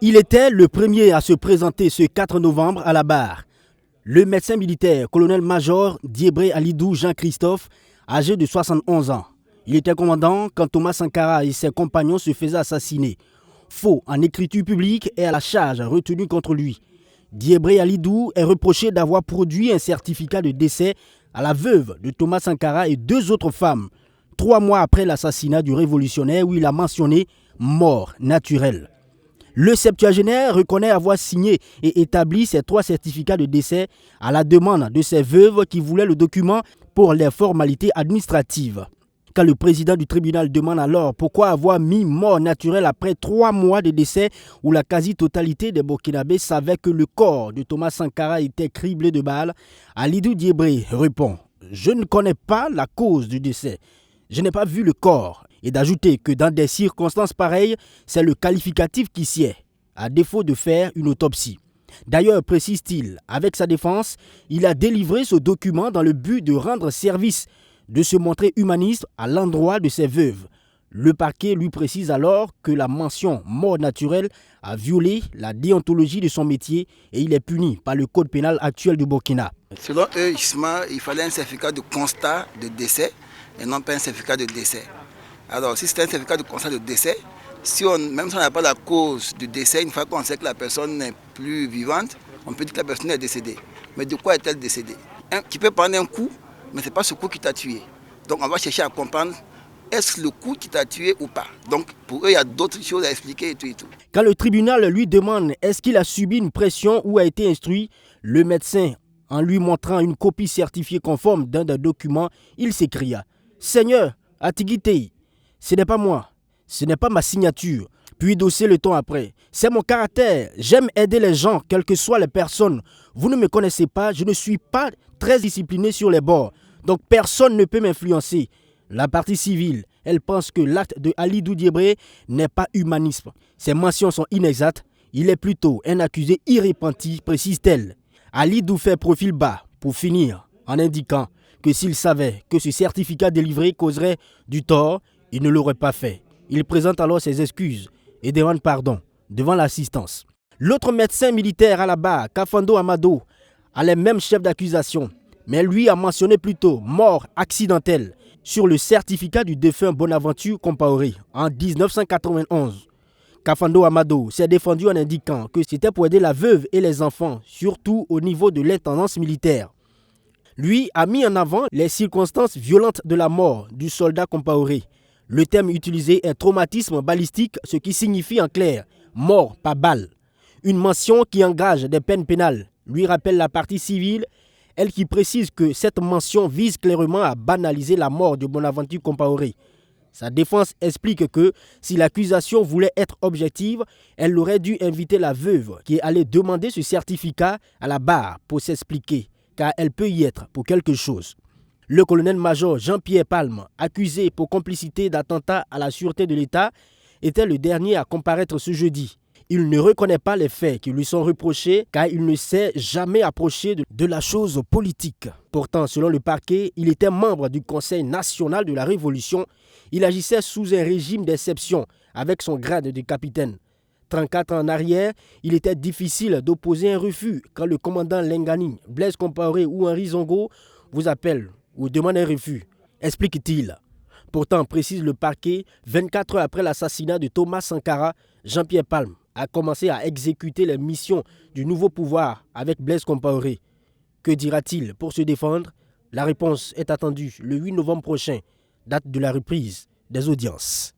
Il était le premier à se présenter ce 4 novembre à la barre. Le médecin militaire, colonel-major Diebré Alidou Jean-Christophe, âgé de 71 ans. Il était commandant quand Thomas Sankara et ses compagnons se faisaient assassiner. Faux en écriture publique et à la charge retenue contre lui. Diebré Alidou est reproché d'avoir produit un certificat de décès à la veuve de Thomas Sankara et 2 autres femmes, 3 mois après l'assassinat du révolutionnaire où il a mentionné « mort naturelle ». Le septuagénaire reconnaît avoir signé et établi ces 3 certificats de décès à la demande de ses veuves qui voulaient le document pour les formalités administratives. Quand le président du tribunal demande alors pourquoi avoir mis mort naturelle après 3 mois de décès où la quasi-totalité des Burkinabés savaient que le corps de Thomas Sankara était criblé de balles, Alidou Diebré répond « Je ne connais pas la cause du décès. Je n'ai pas vu le corps. » Et d'ajouter que dans des circonstances pareilles, c'est le qualificatif qui sied, à défaut de faire une autopsie. D'ailleurs, précise-t-il, avec sa défense, il a délivré ce document dans le but de rendre service, de se montrer humaniste à l'endroit de ses veuves. Le parquet lui précise alors que la mention mort naturelle a violé la déontologie de son métier et il est puni par le code pénal actuel du Burkina. Selon eux, justement, il fallait un certificat de constat de décès et non pas un certificat de décès. Alors, si c'est un certificat de constat de décès, même si on n'a pas la cause du décès, une fois qu'on sait que la personne n'est plus vivante, on peut dire que la personne est décédée. Mais de quoi est-elle décédée? Tu peux prendre un coup, mais ce n'est pas ce coup qui t'a tué. Donc, on va chercher à comprendre, est-ce le coup qui t'a tué ou pas? Donc, pour eux, il y a d'autres choses à expliquer et tout et tout. Quand le tribunal lui demande est-ce qu'il a subi une pression ou a été instruit, le médecin, en lui montrant une copie certifiée conforme d'un des documents, il s'écria « Seigneur, Atigitei, ce n'est pas moi, ce n'est pas ma signature. » Puis dossé le ton après. « C'est mon caractère, j'aime aider les gens, quelles que soient les personnes. Vous ne me connaissez pas, je ne suis pas très discipliné sur les bords. Donc personne ne peut m'influencer. » La partie civile, elle pense que l'acte de Alidou Diebré n'est pas humanisme. Ses mentions sont inexactes. Il est plutôt un accusé irrépenti, précise-t-elle. Alidou fait profil bas pour finir en indiquant que s'il savait que ce certificat délivré causerait du tort, il ne l'aurait pas fait. Il présente alors ses excuses et demande pardon devant l'assistance. L'autre médecin militaire à la barre, Kafando Amado, a les mêmes chefs d'accusation, mais lui a mentionné plutôt mort accidentelle sur le certificat du défunt Bonaventure Compaoré en 1991. Kafando Amado s'est défendu en indiquant que c'était pour aider la veuve et les enfants, surtout au niveau de l'intendance militaire. Lui a mis en avant les circonstances violentes de la mort du soldat Compaoré. Le terme utilisé est traumatisme balistique, ce qui signifie en clair mort par balle. Une mention qui engage des peines pénales, lui rappelle la partie civile, elle qui précise que cette mention vise clairement à banaliser la mort de Bonaventure Compaoré. Sa défense explique que si l'accusation voulait être objective, elle aurait dû inviter la veuve qui allait demander ce certificat à la barre pour s'expliquer, car elle peut y être pour quelque chose. Le colonel-major Jean-Pierre Palme, accusé pour complicité d'attentat à la sûreté de l'État, était le dernier à comparaître ce jeudi. Il ne reconnaît pas les faits qui lui sont reprochés car il ne s'est jamais approché de la chose politique. Pourtant, selon le parquet, il était membre du Conseil national de la Révolution. Il agissait sous un régime d'exception avec son grade de capitaine. 34 ans en arrière, il était difficile d'opposer un refus quand le commandant Lengani, Blaise Compaoré ou Henri Zongo vous appellent ou demandent un refus, explique-t-il. Pourtant, précise le parquet, 24 heures après l'assassinat de Thomas Sankara, Jean-Pierre Palme a commencé à exécuter les missions du nouveau pouvoir avec Blaise Compaoré. Que dira-t-il pour se défendre? La réponse est attendue le 8 novembre prochain, date de la reprise des audiences.